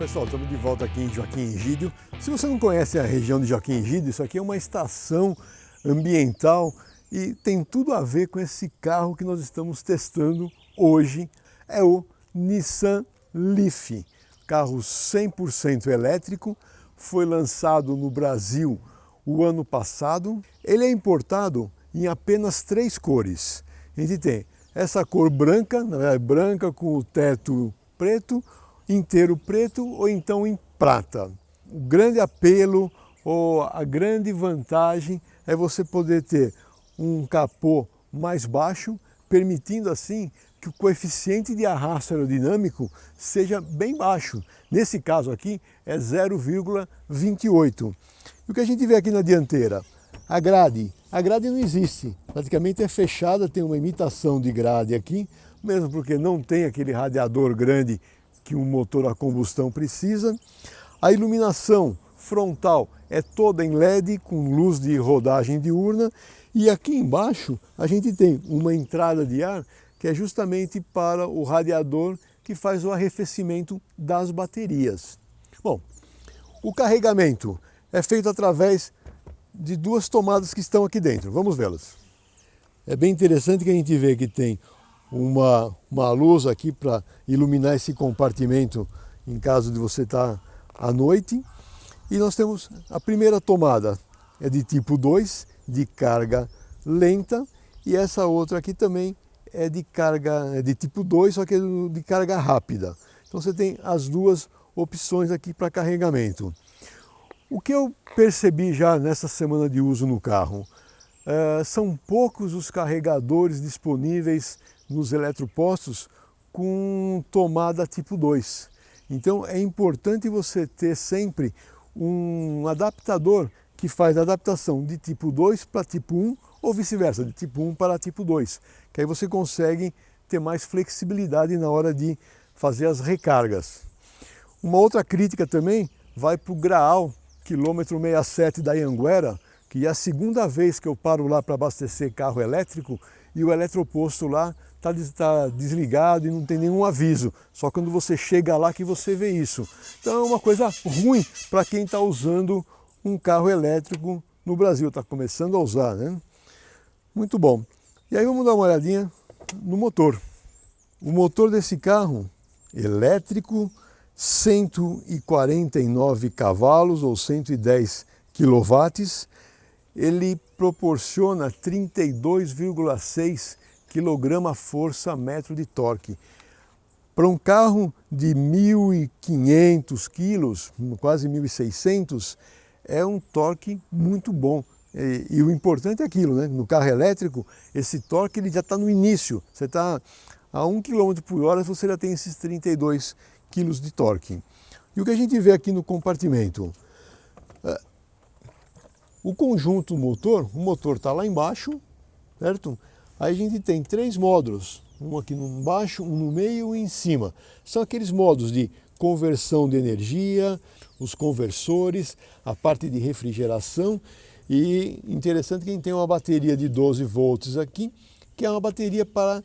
pessoal, estamos de volta aqui em Joaquim Egídio. Se você não conhece a região de Joaquim Egídio, isso aqui é uma estação ambiental e tem tudo a ver com esse carro que nós estamos testando hoje. É o Nissan Leaf, carro 100% elétrico, foi lançado no Brasil o ano passado. Ele é importado em apenas 3 cores. A gente tem essa cor branca, na verdade branca com o teto preto, inteiro preto ou então em prata. O grande apelo ou a grande vantagem é você poder ter um capô mais baixo, permitindo assim que o coeficiente de arrasto aerodinâmico seja bem baixo. Nesse caso aqui é 0,28. E o que a gente vê aqui na dianteira? A grade não existe, praticamente é fechada, tem uma imitação de grade aqui, mesmo porque não tem aquele radiador grande que um motor a combustão precisa. A iluminação frontal é toda em LED com luz de rodagem diurna e aqui embaixo a gente tem uma entrada de ar que é justamente para o radiador que faz o arrefecimento das baterias. Bom, o carregamento é feito através de 2 tomadas que estão aqui dentro. Vamos vê-las. É bem interessante que a gente vê que tem uma luz aqui para iluminar esse compartimento em caso de você estar à noite. E nós temos a primeira tomada, é de tipo 2, de carga lenta, e essa outra aqui também é de tipo 2, só que é de carga rápida. Então você tem as 2 opções aqui para carregamento. O que eu percebi já nessa semana de uso no carro, são poucos os carregadores disponíveis nos eletropostos com tomada tipo 2. Então é importante você ter sempre um adaptador que faz a adaptação de tipo 2 para tipo 1 ou vice-versa, de tipo 1 para tipo 2, que aí você consegue ter mais flexibilidade na hora de fazer as recargas. Uma outra crítica também vai para o Graal, quilômetro 67 da Anhanguera, que é a segunda vez que eu paro lá para abastecer carro elétrico e o eletroposto lá está desligado e não tem nenhum aviso. Só quando você chega lá que você vê isso. Então é uma coisa ruim para quem está usando um carro elétrico no Brasil, está começando a usar, né? Muito bom. E aí vamos dar uma olhadinha no motor. O motor desse carro elétrico, 149 cavalos ou 110 quilowatts, ele proporciona 32,6 kgfm de torque. Para um carro de 1.500 quilos, quase 1.600, é um torque muito bom. E o importante é aquilo, né? No carro elétrico, esse torque ele já está no início. Você está a 1 km por hora, você já tem esses 32 kg de torque. E o que a gente vê aqui no compartimento? O conjunto motor, o motor está lá embaixo, certo? Aí a gente tem 3 módulos, um aqui embaixo, um no meio e um em cima. São aqueles módulos de conversão de energia, os conversores, a parte de refrigeração e interessante que a gente tem uma bateria de 12 volts aqui, que é uma bateria para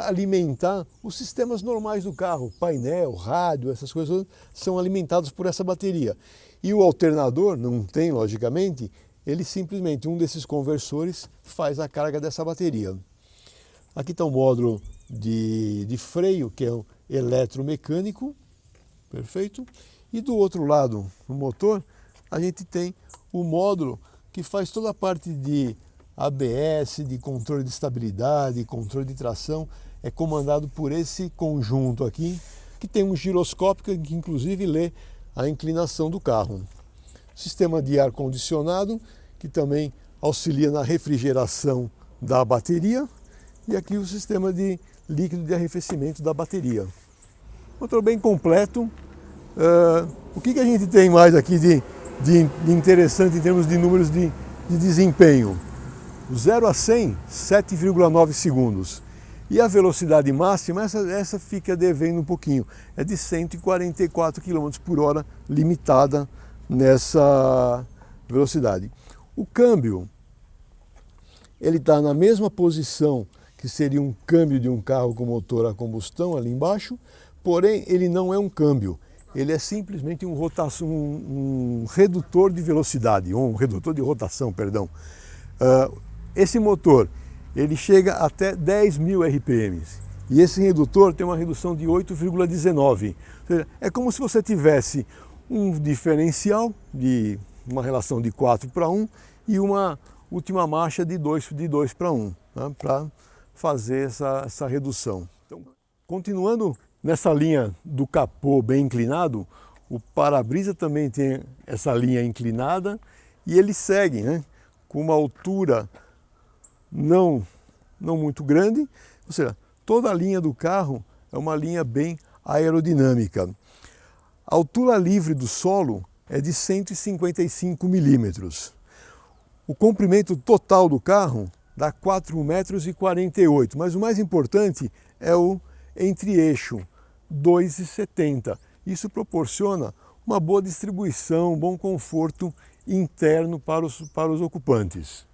alimentar os sistemas normais do carro, painel, rádio, essas coisas são alimentados por essa bateria. E o alternador, não tem logicamente, ele simplesmente, um desses conversores faz a carga dessa bateria. Aqui está o módulo de freio, que é o eletromecânico, perfeito. E do outro lado, no motor, a gente tem o módulo que faz toda a parte de ABS, de controle de estabilidade, controle de tração, é comandado por esse conjunto aqui, que tem um giroscópio que inclusive lê a inclinação do carro. Sistema de ar-condicionado, que também auxilia na refrigeração da bateria, e aqui o sistema de líquido de arrefecimento da bateria. Motor bem completo. O que a gente tem mais aqui de interessante em termos de números de desempenho? O 0 a 100, 7,9 segundos. E a velocidade máxima, essa fica devendo um pouquinho, é de 144 km por hora, limitada nessa velocidade. O câmbio, ele está na mesma posição que seria um câmbio de um carro com motor a combustão ali embaixo, porém ele não é um câmbio, ele é simplesmente um redutor de velocidade, ou um redutor de rotação, perdão. Esse motor, ele chega até 10.000 RPMs e esse redutor tem uma redução de 8,19. Ou seja, é como se você tivesse um diferencial de uma relação de 4:1 e uma última marcha de 2:1, né, para fazer essa redução. Então, continuando nessa linha do capô bem inclinado, o para-brisa também tem essa linha inclinada e ele segue, né, com uma altura não muito grande, ou seja, toda a linha do carro é uma linha bem aerodinâmica. A altura livre do solo é de 155 milímetros. O comprimento total do carro dá 4,48 metros, mas o mais importante é o entre-eixo, 2,70. Isso proporciona uma boa distribuição, um bom conforto interno para os ocupantes.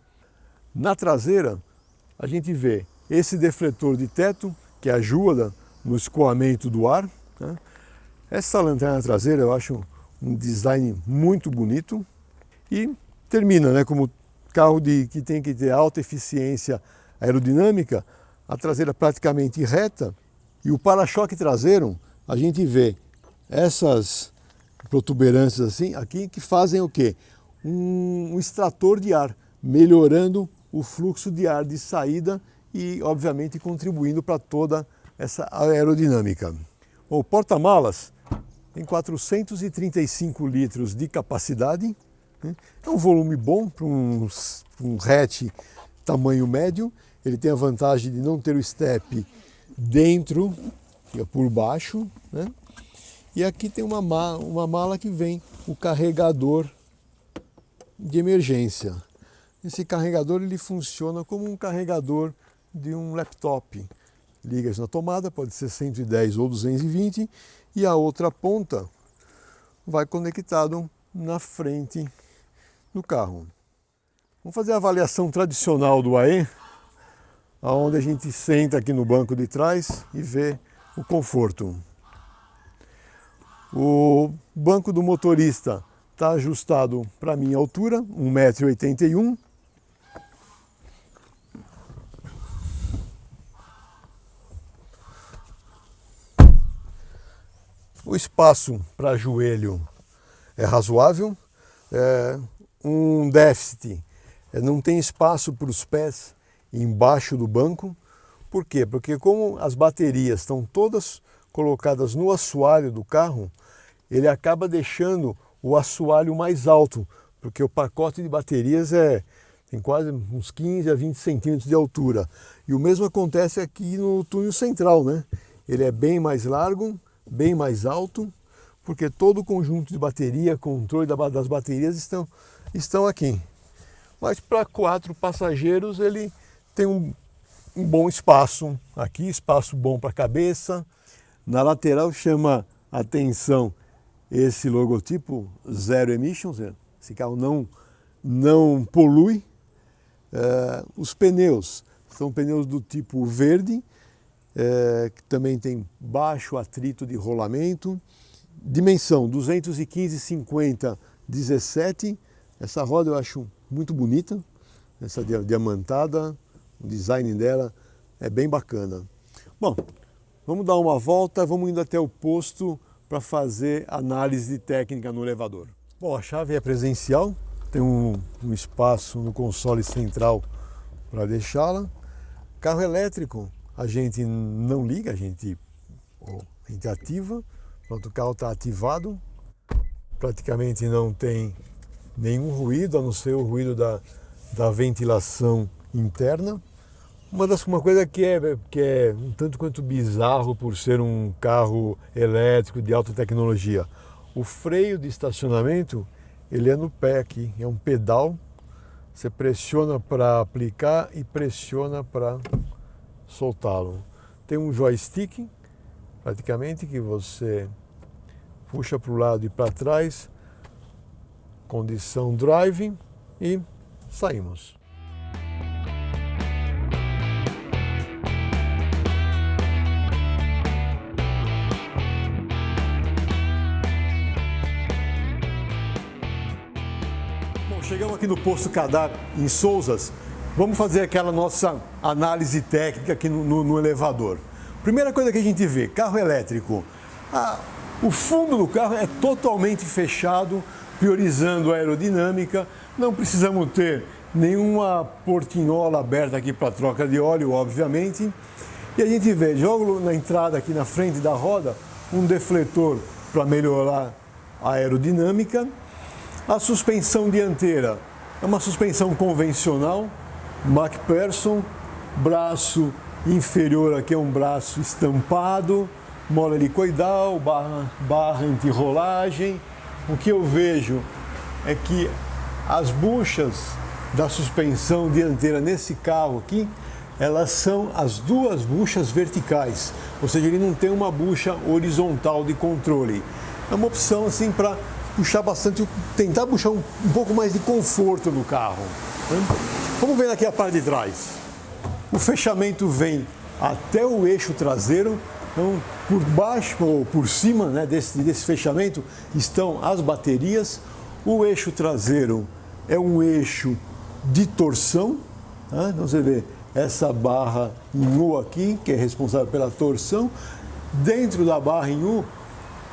Na traseira, a gente vê esse defletor de teto que ajuda no escoamento do ar, né? Essa lanterna traseira eu acho um design muito bonito e termina, né, como carro que tem que ter alta eficiência aerodinâmica, a traseira praticamente reta e o para-choque traseiro, a gente vê essas protuberâncias assim aqui que fazem o quê? Um extrator de ar, melhorando o fluxo de ar de saída e, obviamente, contribuindo para toda essa aerodinâmica. Bom, o porta-malas tem 435 litros de capacidade, né? É um volume bom para um hatch tamanho médio. Ele tem a vantagem de não ter o step dentro, fica por baixo, né? E aqui tem uma mala que vem o carregador de emergência. Esse carregador ele funciona como um carregador de um laptop. Liga-se na tomada, pode ser 110 ou 220, e a outra ponta vai conectado na frente do carro. Vamos fazer a avaliação tradicional do AE, onde a gente senta aqui no banco de trás e vê o conforto. O banco do motorista está ajustado para a minha altura, 1,81 m. O espaço para joelho é razoável. Um déficit, não tem espaço para os pés embaixo do banco. Por quê? Porque como as baterias estão todas colocadas no assoalho do carro, ele acaba deixando o assoalho mais alto, porque o pacote de baterias tem quase uns 15 a 20 centímetros de altura. E o mesmo acontece aqui no túnel central, né? Ele é bem mais largo, bem mais alto, porque todo o conjunto de bateria, controle das baterias estão aqui. Mas para 4 passageiros ele tem um bom espaço aqui, espaço bom para a cabeça. Na lateral chama atenção esse logotipo Zero Emissions, esse carro não polui. Os pneus são pneus do tipo verde, que também tem baixo atrito de rolamento. Dimensão 215/50/17. Essa roda eu acho muito bonita, essa diamantada, o design dela é bem bacana. Bom, vamos dar uma volta, vamos indo até o posto para fazer análise técnica no elevador. Bom, a chave é presencial, tem um espaço no console central para deixá-la. Carro elétrico, a gente não liga, a gente ativa. Pronto, o carro está ativado, praticamente não tem nenhum ruído, a não ser o ruído da ventilação interna. Uma coisa que é um tanto quanto bizarro por ser um carro elétrico de alta tecnologia. O freio de estacionamento, ele é no pé aqui, é um pedal. Você pressiona para aplicar e pressiona para soltá-lo. Tem um joystick, praticamente, que você puxa para o lado e para trás, condição drive e saímos. chegamos aqui no posto Cadar, em Sousas. Vamos fazer aquela nossa análise técnica aqui no elevador. Primeira coisa que a gente vê, carro elétrico. O fundo do carro é totalmente fechado, priorizando a aerodinâmica. Não precisamos ter nenhuma portinhola aberta aqui para troca de óleo, obviamente. E a gente vê, jogo na entrada aqui na frente da roda, um defletor para melhorar a aerodinâmica. A suspensão dianteira é uma suspensão convencional, MacPherson, braço inferior aqui é um braço estampado, mola helicoidal, barra anti-rolagem. O que eu vejo é que as buchas da suspensão dianteira nesse carro aqui, elas são as duas buchas verticais, ou seja, ele não tem uma bucha horizontal de controle. É uma opção assim para puxar bastante, tentar puxar um pouco mais de conforto no carro. Vamos ver aqui a parte de trás. O fechamento vem até o eixo traseiro, então por baixo ou por cima, né, desse fechamento estão as baterias. O eixo traseiro é um eixo de torção, tá? Então você vê essa barra em U aqui, que é responsável pela torção. Dentro da barra em U,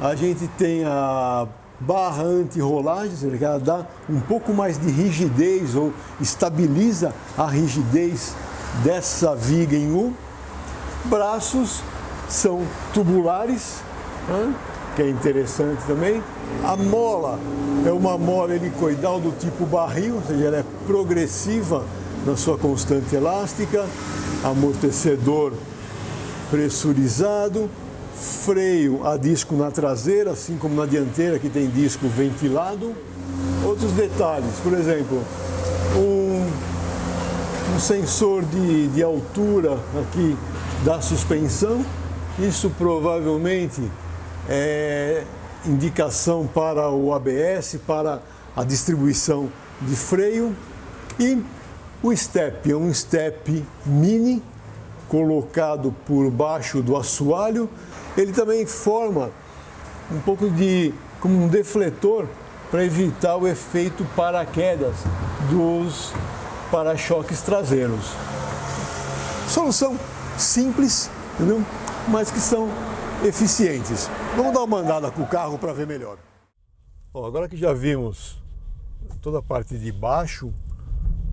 a gente tem a barra anti-rolagem, ou seja, ela dá um pouco mais de rigidez ou estabiliza a rigidez dessa viga em U. Braços são tubulares, né, que é interessante também. A mola é uma mola helicoidal do tipo barril, ou seja, ela é progressiva na sua constante elástica. Amortecedor pressurizado. Freio a disco na traseira, assim como na dianteira, que tem disco ventilado. Outros detalhes, por exemplo, um sensor de altura aqui da suspensão. Isso provavelmente é indicação para o ABS, para a distribuição de freio. E o step é um step mini, colocado por baixo do assoalho. Ele também forma um pouco como um defletor para evitar o efeito paraquedas dos para-choques traseiros. Solução simples, entendeu? Mas que são eficientes. Vamos dar uma andada com o carro para ver melhor. Bom, agora que já vimos toda a parte de baixo,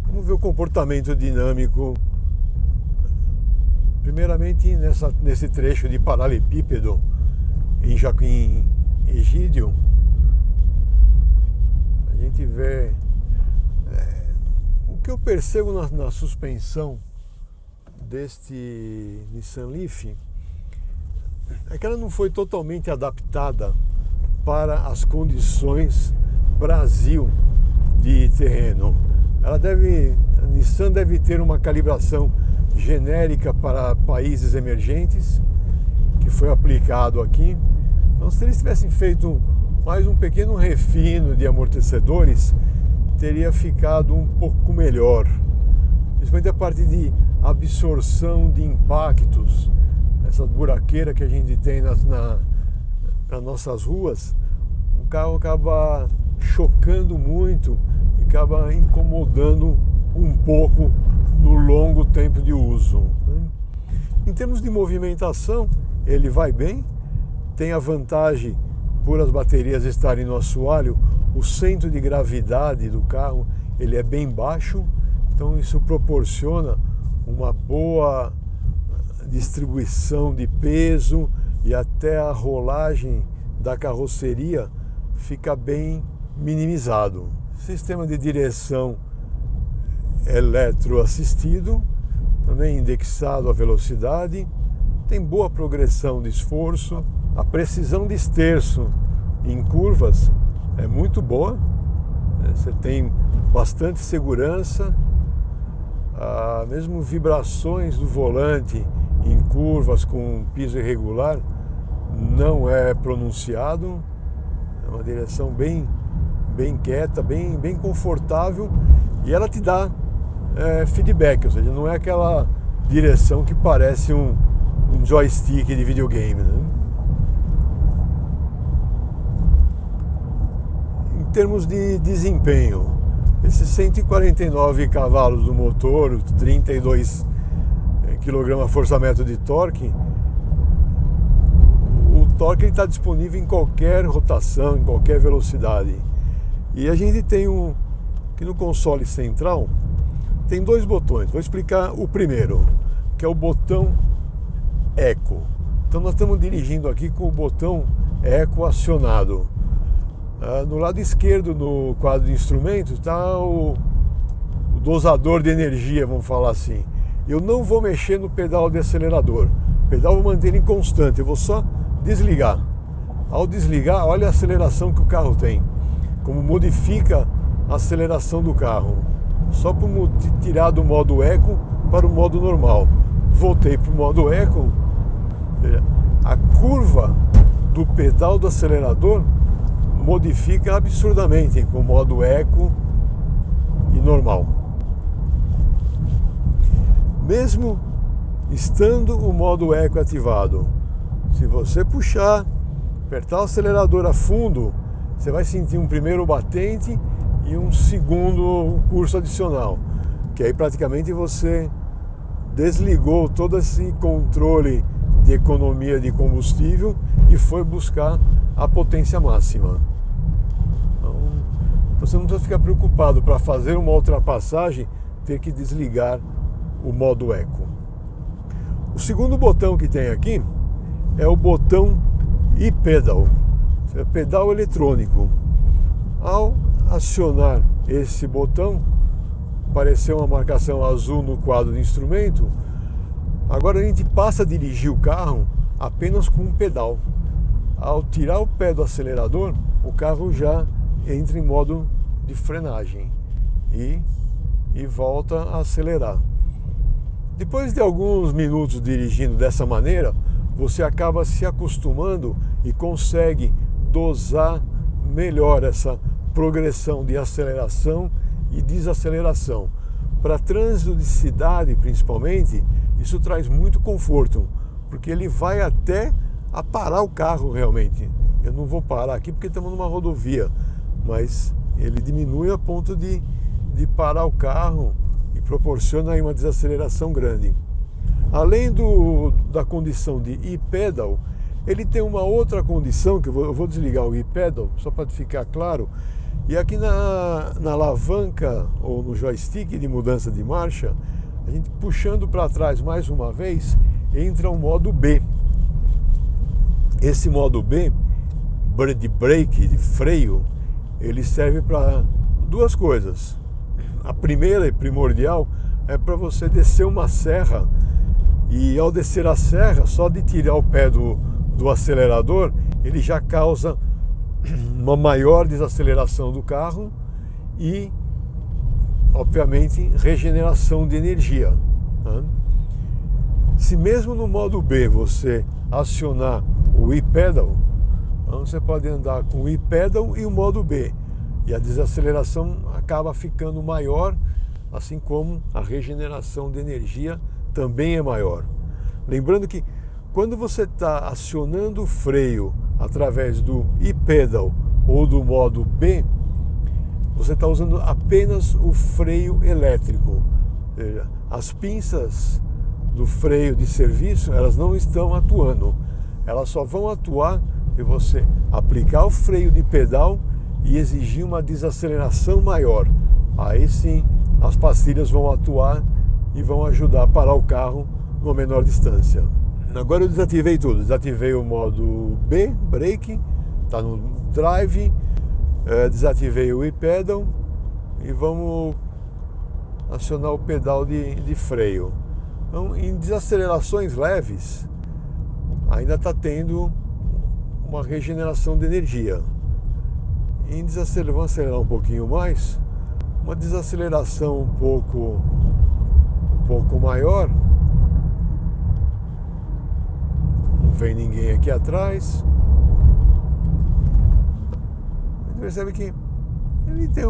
vamos ver o comportamento dinâmico. Primeiramente nesse trecho de paralelepípedo em Joaquim Egídio, a gente vê o que eu percebo na suspensão deste Nissan Leaf é que ela não foi totalmente adaptada para as condições Brasil de terreno. A Nissan deve ter uma calibração genérica para países emergentes, que foi aplicado aqui. Então, se eles tivessem feito mais um pequeno refino de amortecedores, teria ficado um pouco melhor. Principalmente a parte de absorção de impactos, essa buraqueira que a gente tem nas nossas ruas, o carro acaba chocando muito e acaba incomodando um pouco no longo tempo de uso. Em termos de movimentação, ele vai bem, tem a vantagem, por as baterias estarem no assoalho, o centro de gravidade do carro ele é bem baixo, então isso proporciona uma boa distribuição de peso e até a rolagem da carroceria fica bem minimizado. Sistema de direção eletroassistido, também indexado à velocidade, tem boa progressão de esforço, a precisão de esterço em curvas é muito boa, você tem bastante segurança, mesmo vibrações do volante em curvas com piso irregular não é pronunciado, é uma direção bem quieta, bem confortável, e ela te dá feedback, ou seja, não é aquela direção que parece um joystick de videogame, né? Em termos de desempenho, Esses 149 cavalos do motor, 32 kgfm de torque, o torque está disponível em qualquer rotação, em qualquer velocidade. E a gente tem aqui no console central, tem dois botões. Vou explicar o primeiro, que é o botão Eco. Então nós estamos dirigindo aqui com o botão Eco acionado. No lado esquerdo, no quadro de instrumentos, está o dosador de energia, vamos falar assim. Eu não vou mexer no pedal de acelerador. O pedal eu vou manter em constante, eu vou só desligar. Ao desligar, olha a aceleração que o carro tem, como modifica a aceleração do carro. Só por tirar do modo Eco para o modo normal. Voltei para o modo Eco, a curva do pedal do acelerador modifica absurdamente com o modo Eco e normal. Mesmo estando o modo Eco ativado, se você puxar, apertar o acelerador a fundo, você vai sentir um primeiro batente e um segundo curso adicional, que aí praticamente você desligou todo esse controle de economia de combustível e foi buscar a potência máxima. Então você não precisa ficar preocupado para fazer uma ultrapassagem ter que desligar o modo Eco. O segundo botão que tem aqui é o botão e-pedal, pedal eletrônico. Ao acionar esse botão, apareceu uma marcação azul no quadro de instrumento. Agora a gente passa a dirigir o carro apenas com um pedal. Ao tirar o pé do acelerador, o carro já entra em modo de frenagem e volta a acelerar. Depois de alguns minutos dirigindo dessa maneira, você acaba se acostumando e consegue dosar melhor essa progressão de aceleração e desaceleração. Para trânsito de cidade, principalmente, isso traz muito conforto, porque ele vai até a parar o carro realmente. Eu não vou parar aqui porque estamos numa rodovia, mas ele diminui a ponto de parar o carro e proporciona aí uma desaceleração grande. Além da condição de e-pedal, ele tem uma outra condição, que eu vou desligar o e-pedal, só para ficar claro. E aqui na alavanca ou no joystick de mudança de marcha, a gente puxando para trás mais uma vez, entra o modo B. Esse modo B, de brake, de freio, ele serve para duas coisas. A primeira e primordial é para você descer uma serra, e ao descer a serra, só de tirar o pé do acelerador, ele já causa uma maior desaceleração do carro e, obviamente, regeneração de energia. Tá? Se mesmo no modo B você acionar o e-pedal, então você pode andar com o e-pedal e o modo B, e a desaceleração acaba ficando maior, assim como a regeneração de energia também é maior. Lembrando que quando você está acionando o freio através do e-pedal ou do modo B, você está usando apenas o freio elétrico. As pinças do freio de serviço, elas não estão atuando. Elas só vão atuar se você aplicar o freio de pedal e exigir uma desaceleração maior. Aí sim as pastilhas vão atuar e vão ajudar a parar o carro numa menor distância. Agora eu desativei tudo, desativei o modo B, brake, está no drive, desativei o e-pedal e vamos acionar o pedal de freio. Então, em desacelerações leves, ainda está tendo uma regeneração de energia. Vamos acelerar um pouquinho mais, uma desaceleração um pouco maior. Não vem ninguém aqui atrás. Você percebe que ele tem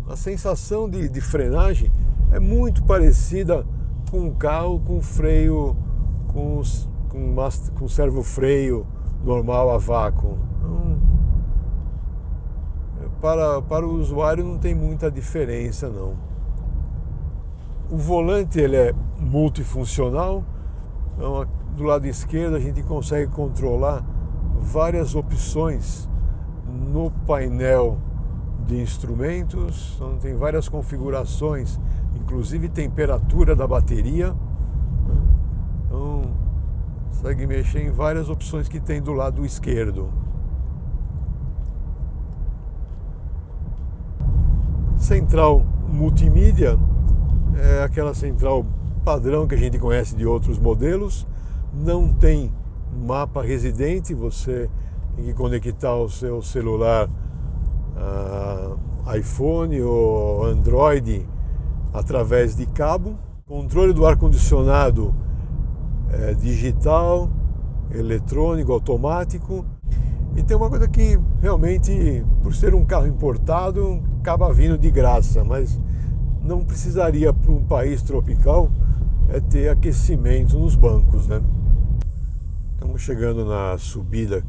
a sensação de frenagem é muito parecida com um carro com freio, com servo freio normal a vácuo. Então, para o usuário não tem muita diferença não. O volante ele é multifuncional, então do lado esquerdo a gente consegue controlar várias opções no painel de instrumentos, então tem várias configurações, inclusive temperatura da bateria, então consegue mexer em várias opções que tem do lado esquerdo. Central multimídia é aquela central padrão que a gente conhece de outros modelos, não tem mapa residente, você tem que conectar o seu celular iPhone ou Android através de cabo. Controle do ar-condicionado é digital, eletrônico, automático. E tem uma coisa que realmente, por ser um carro importado, acaba vindo de graça, mas não precisaria para um país tropical ter aquecimento nos bancos, né? Estamos chegando na subida,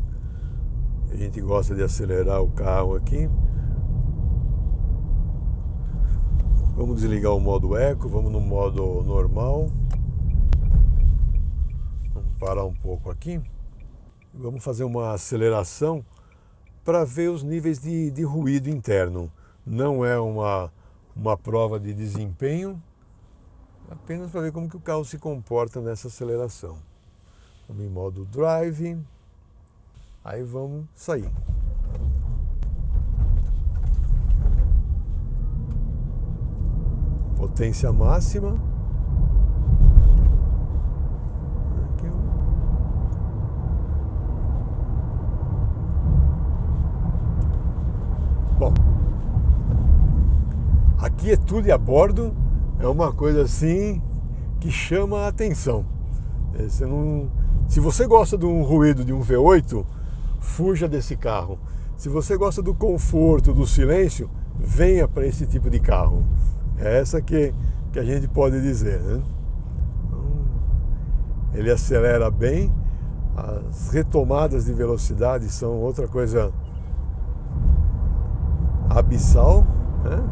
a gente gosta de acelerar o carro aqui. Vamos desligar o modo eco, vamos no modo normal. Vamos parar um pouco aqui. Vamos fazer uma aceleração para ver os níveis de ruído interno. Não é uma prova de desempenho, apenas para ver como que o carro se comporta nessa aceleração. Vamos em modo drive, aí vamos sair. Potência máxima. Aqui, bom, a quietude a bordo é uma coisa assim que chama a atenção. Se você gosta de um ruído de um V8, fuja desse carro. Se você gosta do conforto, do silêncio, venha para esse tipo de carro. É essa que a gente pode dizer, né? Então, ele acelera bem, as retomadas de velocidade são outra coisa abissal, né?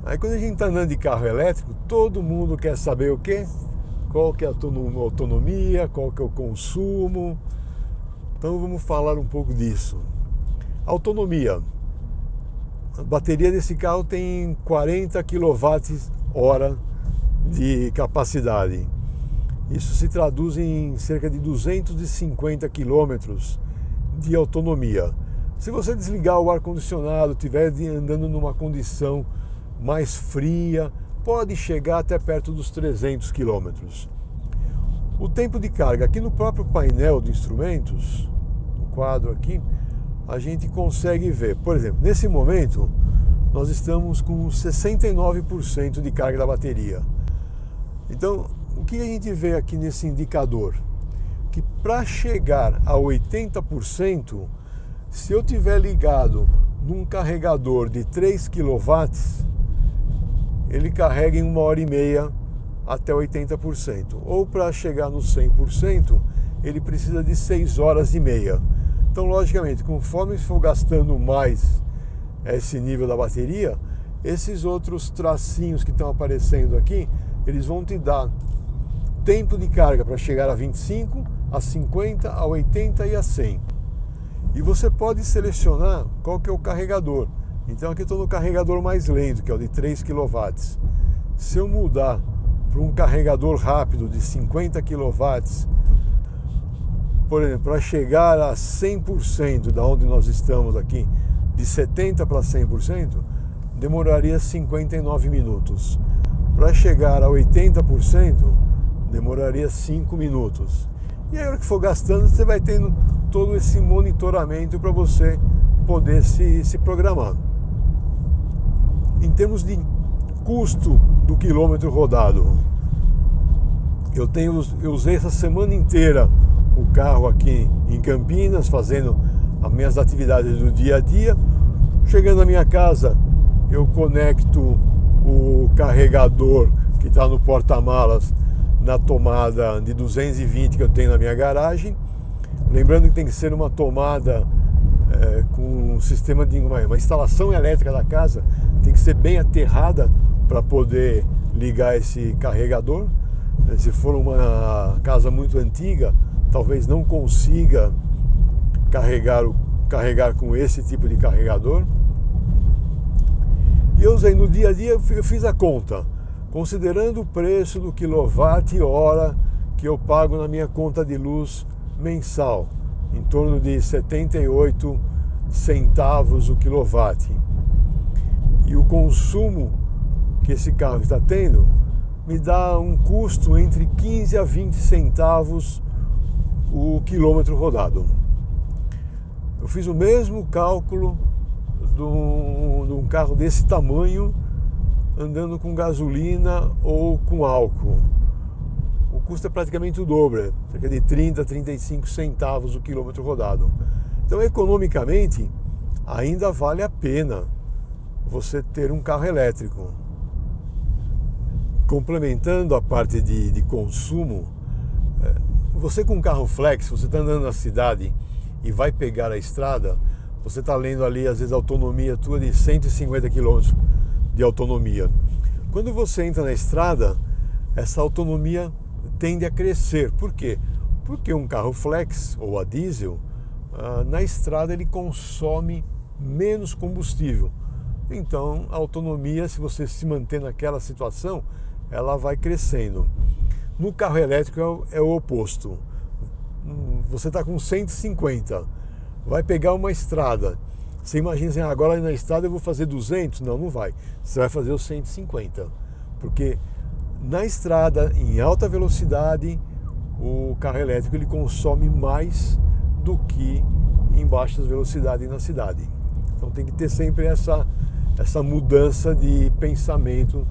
Aí quando a gente está andando de carro elétrico, todo mundo quer saber o quê? Qual que é a autonomia, qual que é o consumo. Então vamos falar um pouco disso. Autonomia. A bateria desse carro tem 40 kWh de capacidade. Isso se traduz em cerca de 250 km de autonomia. Se você desligar o ar-condicionado, estiver andando numa condição mais fria, pode chegar até perto dos 300 km. O tempo de carga, aqui no próprio painel de instrumentos, no quadro aqui, a gente consegue ver, por exemplo, nesse momento nós estamos com 69% de carga da bateria. Então, o que a gente vê aqui nesse indicador? Que para chegar a 80%, se eu tiver ligado num carregador de 3 kW, ele carrega em 1h30 até 80%. Ou para chegar no 100%, ele precisa de 6 horas e meia. Então, logicamente, conforme for gastando mais esse nível da bateria, esses outros tracinhos que estão aparecendo aqui, eles vão te dar tempo de carga para chegar a 25, a 50, a 80 e a 100. E você pode selecionar qual que é o carregador. Então aqui estou no carregador mais lento, que é o de 3 kW. Se eu mudar para um carregador rápido de 50 kW, por exemplo, para chegar a 100% da onde nós estamos aqui, de 70% para 100%, demoraria 59 minutos. Para chegar a 80%, demoraria 5 minutos. E aí, a hora que for gastando, você vai tendo todo esse monitoramento para você poder se programar. Em termos de custo do quilômetro rodado, eu usei essa semana inteira o carro aqui em Campinas, fazendo as minhas atividades do dia a dia. Chegando na minha casa, eu conecto o carregador que está no porta-malas na tomada de 220 que eu tenho na minha garagem. Lembrando que tem que ser uma tomada com um sistema de uma instalação elétrica da casa, tem que ser bem aterrada para poder ligar esse carregador. Se for uma casa muito antiga, talvez não consiga carregar com esse tipo de carregador. E eu usei no dia a dia, eu fiz a conta, considerando o preço do quilowatt-hora que eu pago na minha conta de luz mensal, em torno de 78 centavos o quilowatt. E o consumo que esse carro está tendo me dá um custo entre 15 a 20 centavos o quilômetro rodado. Eu fiz o mesmo cálculo de um carro desse tamanho andando com gasolina ou com álcool. O custo é praticamente o dobro, cerca de 30 a 35 centavos o quilômetro rodado. Então, economicamente, ainda vale a pena você ter um carro elétrico. Complementando a parte de consumo, você com um carro flex, você está andando na cidade e vai pegar a estrada, você está lendo ali, às vezes, a autonomia tua de 150 km de autonomia. Quando você entra na estrada, essa autonomia tende a crescer. Por quê? Porque um carro flex ou a diesel, na estrada ele consome menos combustível. Então a autonomia, se você se manter naquela situação, ela vai crescendo. No carro elétrico é o oposto. Você está com 150, vai pegar uma estrada. Você imagina assim, agora na estrada eu vou fazer 200? Não, não vai. Você vai fazer os 150. Porque na estrada, em alta velocidade, o carro elétrico ele consome mais do que em baixas velocidades na cidade. Então tem que ter sempre essa mudança de pensamento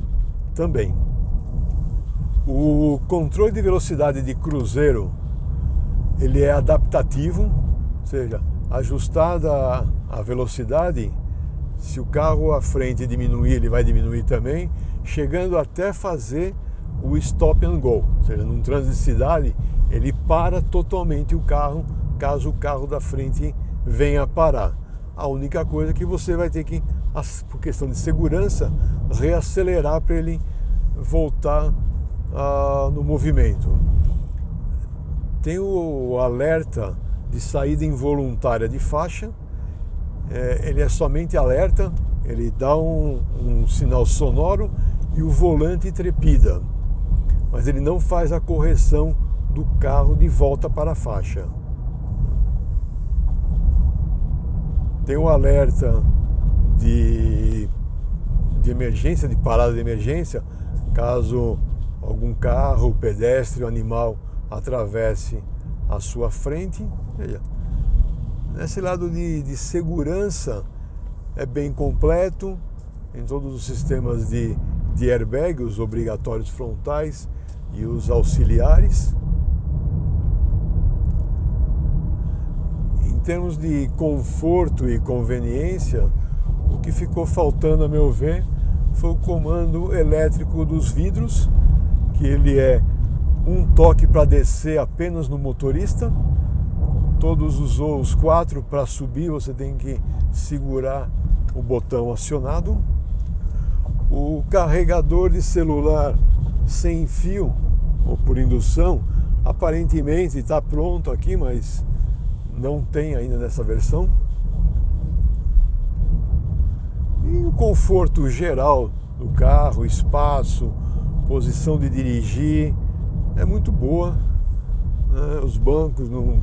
também. O controle de velocidade de cruzeiro, ele é adaptativo, ou seja, ajustada a velocidade, se o carro à frente diminuir, ele vai diminuir também, chegando até fazer o stop and go, ou seja, num trânsito de cidade, ele para totalmente o carro, caso o carro da frente venha parar. A única coisa que você vai ter que, por questão de segurança, reacelerar para ele voltar no movimento. Tem o alerta de saída involuntária de faixa, ele é somente alerta, ele dá um sinal sonoro e o volante trepida, mas ele não faz a correção do carro de volta para a faixa. Tem um alerta de emergência, de parada de emergência, caso algum carro, pedestre ou animal atravesse a sua frente. Veja, nesse lado de segurança é bem completo, em todos os sistemas de airbag, os obrigatórios frontais e os auxiliares. Em termos de conforto e conveniência, o que ficou faltando, a meu ver, foi o comando elétrico dos vidros, que ele é um toque para descer apenas no motorista. Todos os 4 para subir você tem que segurar o botão acionado. O carregador de celular sem fio ou por indução aparentemente está pronto aqui, mas não tem ainda nessa versão. E o conforto geral do carro, espaço, posição de dirigir é muito boa, né? Os bancos não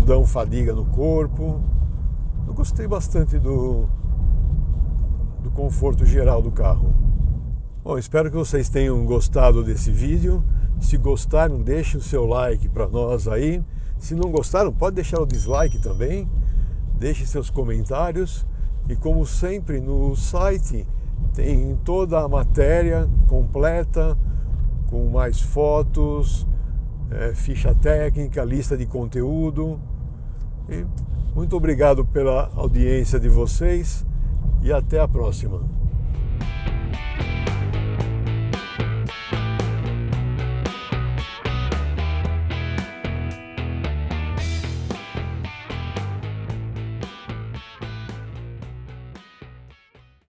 dão fadiga no corpo. Eu gostei bastante do conforto geral do carro. Bom, espero que vocês tenham gostado desse vídeo. Se gostaram, deixem o seu like para nós aí. Se não gostaram, pode deixar o dislike também. Deixe seus comentários. E como sempre, no site tem toda a matéria completa, com mais fotos, ficha técnica, lista de conteúdo. E muito obrigado pela audiência de vocês e até a próxima.